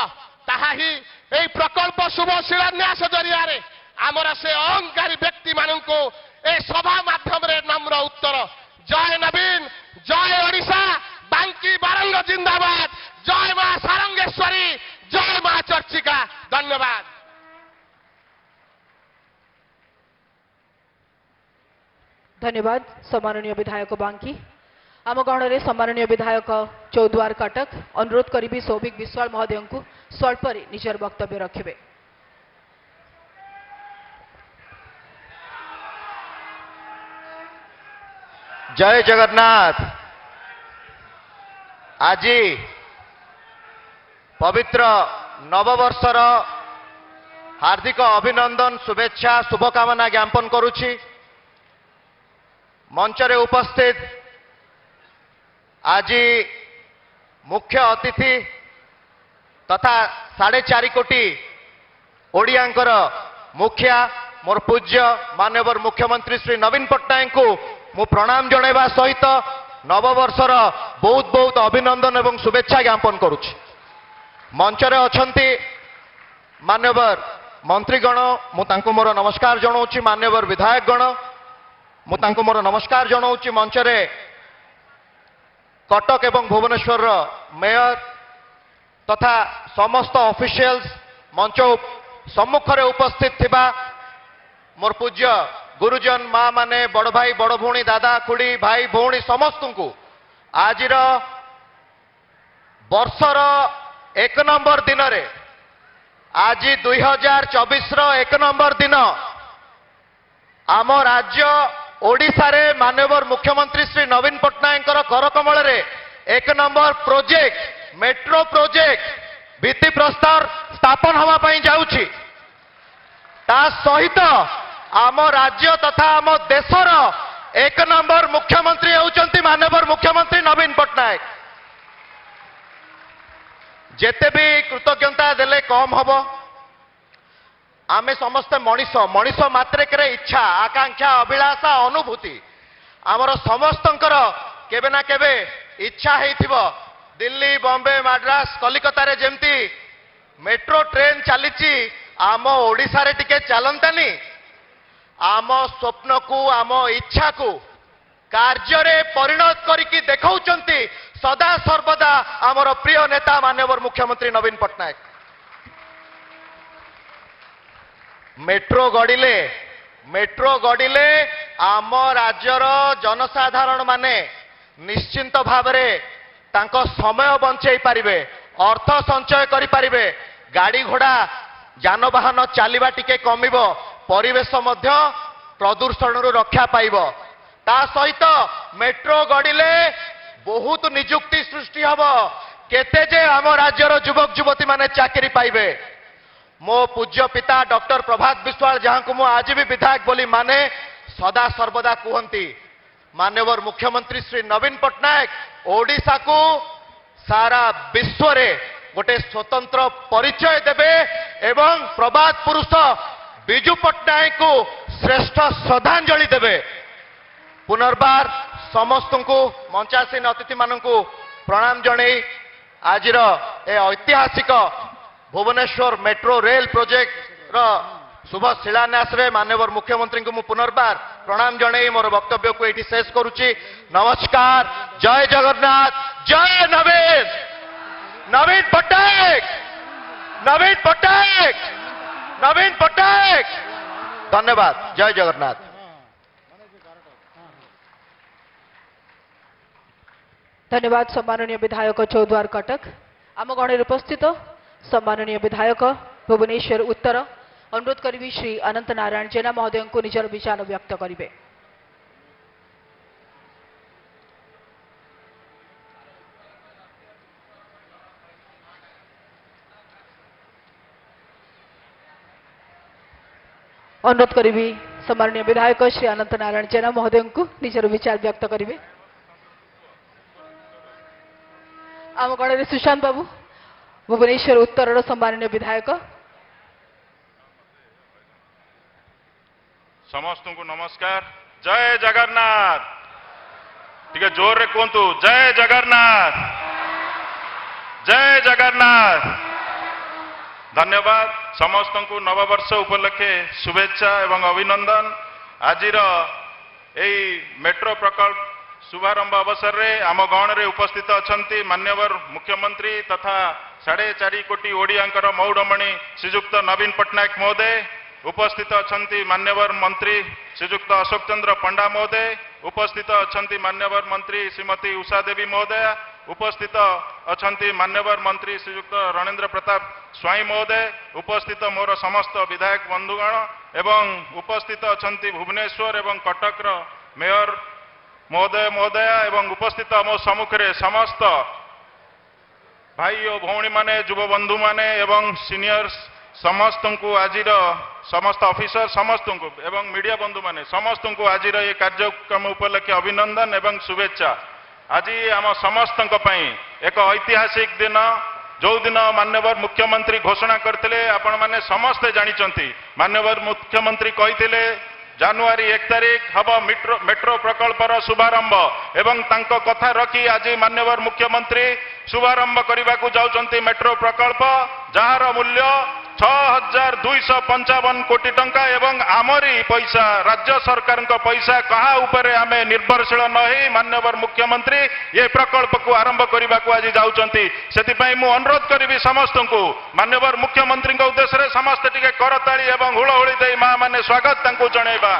Speaker 7: ताहा ही ए प्रकल्प शुभ शिलान्यास जरिया रे आमर से अहंकारी व्यक्ति मानू ए सभा माध्यम रे नम्र उत्तर जय नवीन जय ओडिशा बांकी बारंग जिंदाबाद जय मां सारंगेश्वरी जय मां चर्चिका धन्यवाद।
Speaker 4: धन्यवाद सम्माननीय विधायक बांकी आम गणरे सम्माननीय विधायक चौद्वार कटक अनुरोध करी सौभिक विश्वाल महोदय को स्वल्प निजर वक्तव्य रखिबे।
Speaker 8: जय जगन्नाथ। आज पवित्र नववर्षर हार्दिक अभिनंदन शुभेच्छा शुभकामना ज्ञापन करुछि। मंचरे उपस्थित आज मुख्य अतिथि तथा 4.5 कोटी ओडियांकर मुखिया मोर पूज्य माननीय मुख्यमंत्री श्री नवीन पट्टनायक को मु प्रणाम जणाइबा सहित नववर्षर बहुत बहुत अभिनंदन एवं शुभेच्छा ज्ञापन करुछि। मंचरे अछंती मान्यवर मंत्रीगण मु तांको मोर नमस्कार जणाउछि। मान्यवर विधायकगण मु तांको मोर नमस्कार जणाउछि। मंचरे कटक एवं भुवनेश्वर मेयर तथा समस्त ऑफिशियल्स मंच सम्मुखरे उपस्थित थिबा मोर पूज्य गुरुजन माँ माने बड़ भाई बड़ भौणी दादा खुड़ी भाई भौणी समस्त को आज वर्षर 1 नंबर दिन रे आज 2024 1 नंबर दिन आम राज्य ओडिशा रे माननीय मुख्यमंत्री श्री नवीन पट्टनायक करकमल रे 1 नंबर प्रोजेक्ट मेट्रो प्रोजेक्ट भित्ति प्रस्ताव स्थापन हवा पई जाउछि। ता सहित आम राज्य तथा आम देशर 1 नंबर मुख्यमंत्री होउचंती माननीय मुख्यमंत्री नवीन पट्टनायक। जेते भी कृतज्ञता देले कम हबो। आमे समस्त मनीष मनीष मात्रेक इच्छा आकांक्षा अभिलाषा अनुभूति आमर समस्तंकर केबे ना केबे इच्छा हेइथिबो दिल्ली बॉम्बे मद्रास कलिकता रे जेमती मेट्रो ट्रेन चलीची आम ओडिशा रे टिके चलंतानी आम स्वप्न को आम इच्छा को कार्य रे परिणत करिकी देखाउचंती सदा सर्वदा आमर प्रिय नेता माननीय मुख्यमंत्री नवीन पट्टनायक। मेट्रो गड़िले आम राज्यर जनसाधारण माने निश्चिंत भावरे तांको समय बंचई पारिबे अर्थ संचय करि पारिबे गाड़ी घोड़ा जानवाहन चलिबा टिके कमिबो परिवेश मध्य प्रदूषण रक्षा पाइब। ता सहित मेट्रो गड़िले बहुत निजुक्ति सृष्टि हब केते जे आम राज्यर युवक युवती माने चाकरी पाइबे। मो पूज्य पिता डॉक्टर प्रभात विश्वाल जहां को मु आज भी विधायक बोली माने सदा सर्वदा कहती माननीय मुख्यमंत्री श्री नवीन पट्टनायक ओडिशा को सारा विश्व रे गोटे स्वतंत्र परिचय देबे एवं प्रबाद पुरुष बिजू पट्टनायक को श्रेष्ठ श्रद्धांजलि देबे। पुनर्बार समस्त को मंचासीन अतिथि मान प्रणाम जणई आज ऐतिहासिक भुवनेश्वर मेट्रो रेल प्रोजेक्ट रो शुभ शिलान्यास रे माननीय मुख्यमंत्री को मु पुनर्बार प्रणाम जणई मोर वक्तव्य को एठी शेष करुची। नमस्कार। जय जगन्नाथ। जय नवीन नवीन पट्टनायक नवीन पट्टनायक नवीन पट्टनायक। धन्यवाद। जय जगन्नाथ।
Speaker 4: धन्यवाद सम्माननीय विधायक चौद्वार कटक। आम गणर उपस्थित सम्माननीय विधायक भुवनेश्वर उत्तर अनुरोध करी श्री अनंत नारायण जेना महोदय को निजर विचार व्यक्त करेंगे। अनुरोध करी सम्माननीय विधायक श्री अनंत नारायण जेना महोदय को निजर विचार व्यक्त करेंगे। आम गणर सुशांत बाबू भुवनेश्वर उत्तर सम्माननीय विधायक।
Speaker 9: समस्त को नमस्कार। जय जगन्नाथ। टिके जोर रे कहतु जय जगन्नाथ जय जगन्नाथ। धन्यवाद। समस्त को नववर्ष उपलक्षे शुभेच्छा एवं अभिनंदन। आज मेट्रो प्रकल्प शुभारंभ अवसर रे आम गण रे उपस्थित अछंती मान्यवर मुख्यमंत्री तथा 4.5 कोटी ओडियांकर मौडमणि श्रीजुक्त नवीन पट्टनायक महोदय उपस्थित अछंती मान्यवर मंत्री श्रीजुक्त अशोक चंद्र पंडा महोदय उपस्थित अछंती मान्यवर मंत्री श्रीमती उषा देवी महोदय उपस्थित अछंती मान्यवर मंत्री श्रीजुक्त रणेन्द्र प्रताप स्वाई महोदय उपस्थित मोर समस्त विधायक बंधुगण एवं उपस्थित अछंती भुवनेश्वर एवं कटक मेयर महोदय महोदया एवं उपस्थित मो सम्मुखें समस्त भाई और भौणी माने युव बंधु माने एवं सीनियर्स समस्त को आज समस्त ऑफिसर समस्त को एवं मीडिया बंधु माने समस्त को आज ये कार्यक्रम उपलक्षे अभिनंदन एवं शुभेच्छा। आज आम समस्त एक ऐतिहासिक दिन जो दिन माननीय मुख्यमंत्री घोषणा करते आपण माने समस्ते जानिचंती। माननीय मुख्यमंत्री कही जानुआरी 1 तारिख हम मेट्रो प्रकल्पर शुभारंभ एवं तांको कथा रखी आज माननीय मुख्यमंत्री शुभारंभ करने को जाउचंती मेट्रो प्रकल्प जार मूल्य 6255 कोटी टंका एवं आमरी पैसा राज्य सरकार पैसा कहा उपरे आमे निर्भरशील नही माननीय मुख्यमंत्री ये प्रकल्प को आरंभ करने को आज जाउचंती। सेतिपई मु अनुरोध करी समस्त को माननीय मुख्यमंत्री उद्देश्य रे समस्त टिके करताली एवं हुलहुली दे मां माने स्वागत तांको जणैबा।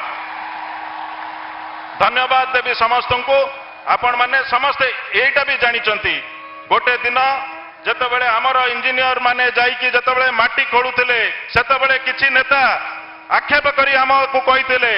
Speaker 9: धन्यवाद देवी समस्त को। आपण माने समस्त एटा भी जानिचंती गोटे दिन जेतेबेले हमर इंजीनियर माने जाईकी जेतेबेले माटी खोडुथिले सेतेबेले किछि नेता आक्षेप करी हमकु कहिथिले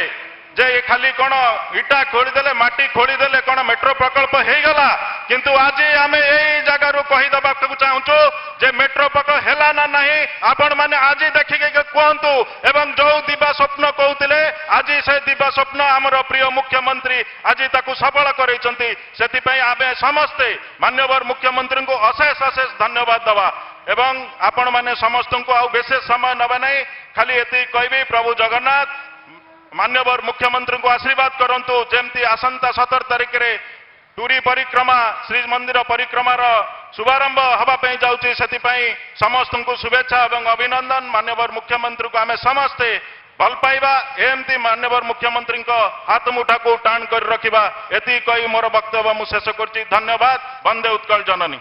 Speaker 9: जे खाली कोन इटा खोलिदेले माटी खोलिदेले कोन मेट्रो प्रकल्प हे गला। किंतु आज आमे एई जगह रु कहि दबाकु चाहूछु जे मेट्रो प्रकल्प हेला ना नहीं आपण माने आज देखिके कहंतु एवं जो दिबा स्वप्न कहउथिले आज से दिबा स्वप्न हमर प्रिय मुख्यमंत्री आज ताकु सफल करैचंती। सेति पई आमे समस्ते माननीय मुख्यमंत्री को अशेष अशेष धन्यवाद दवा एवं आपण माने समस्त को आ विशेष समय नबा नहीं खाली एति कहबी प्रभु जगन्नाथ माननीय मुख्यमंत्री को आशीर्वाद करंतु जेमती आसंता 17 तारिख रे टूरी परिक्रमा श्री मंदिर परिक्रमार शुभारंभ हवा पे जाउची। सेति पई समस्त को शुभेच्छा एवं अभिनंदन। माननीय मुख्यमंत्री को आमे समस्ते भल पाइबा एमती माननीय मुख्यमंत्री को हाथ मुठा को टाण कर रखिबा एति कही मोर वक्तव्य मु शेष करछि। धन्यवाद। वंदे उत्कल जननी।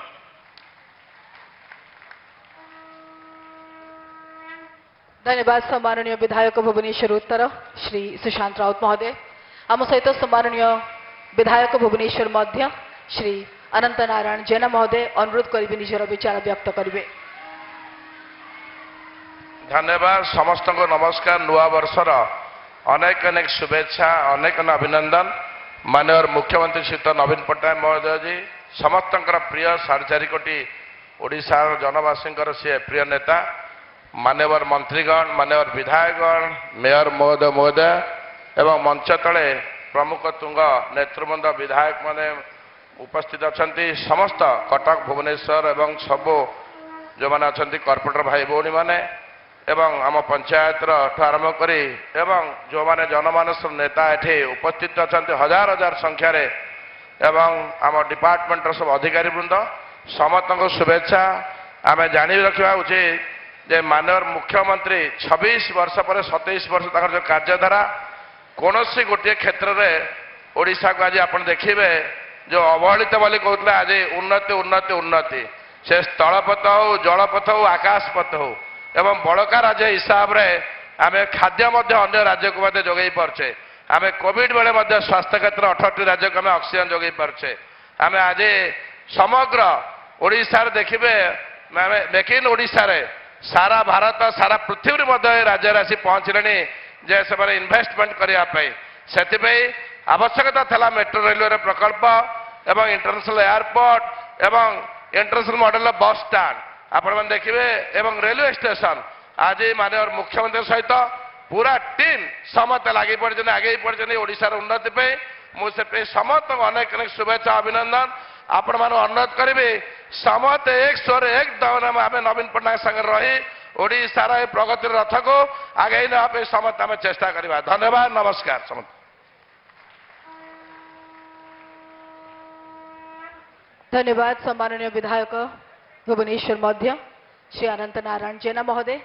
Speaker 4: धन्यवाद सम्माननीय विधायक भुवनेश्वर उत्तर श्री सुशांत राउत महोदय। आम सहित सम्माननीय विधायक भुवनेश्वर मध्य श्री अनंत नारायण जेना महोदय अनुरोध करेंगे निजर विचार व्यक्त करेंगे।
Speaker 10: धन्यवाद समस्त को नमस्कार। नुआ वर्षर अनेक अनेक शुभेच्छा अनेक अभिनंदन। माननीय मुख्यमंत्री श्री नवीन पट्टनायक महोदय जी समस्त प्रिय 4.5 कोटी ओडिशा जनवासी सी प्रिय नेता मान्यवर मंत्रीगण मान्यवर विधायकगण मेयर महोदय महोदय एवं मंच तले प्रमुख तुंग नेतृवृंद विधायक माने उपस्थित अछंती समस्त कटक भुवनेश्वर एवं सबो जो माने अछंती कॉर्पोरेटर भाई भौणी माने एवं आम पंचायत आरंभ करी एवं जो माने जनमानस नेता एठी उपस्थित अछंती हजार हजार संख्या रे एवं आम डिपार्टमेंट सब अधिकारी वृंद समस्त को शुभेच्छा। आमे जानि रखिबा उचित जे माननीय मुख्यमंत्री 26 वर्ष पर 27 वर्ष तक जो कार्यधारा कौन सी गोटे क्षेत्र में ओडिशा को आज आप देखिए जो अवहेलित बोली कहते आज उन्नति उन्नति उन्नति से स्थलपथ हो जलपथ हो आकाशपथ हो एवं बड़का राज्य हिसाब से आम खाद्य अन्य राज्य को जोगे पार्चे। आम कोविड बेले स्वास्थ्य क्षेत्र 68 राज्य को आम ऑक्सीजन जोगे पार्चे। आम आज समग्र ओडिशा देखिए मेक इन ओडिशा रे सारा भारत सारा पृथ्वी राज्य आसी पहुँचले जे से इन्वेस्टमेंट करने से आवश्यकता था मेट्रो रेलवे प्रकल्प एवं इंटरनेशनल एयरपोर्ट एवं इंटरनेशनल मॉडल बस स्टैंड आपण मैंने देखिए एवं रेलवे स्टेशन आज माननीय मुख्यमंत्री सहित पूरा टीम समस्त लगी पड़े आगे पड़े ओडिशार उन्नति पे मुझे समस्त अनेक अनेक शुभेच्छा अभिनंदन। आपण मान अनुरोध करी समस्त एक स्वर एक दम आम नवीन पट्टनायक संगे रही ओडिशार प्रगति रथ को आगे नापे समस्त आम चेष्टा करवा। धन्यवाद नमस्कार समस्त।
Speaker 4: धन्यवाद सम्माननीय विधायक भुवनेश्वर मध्य श्री अनंत नारायण जेना महोदय।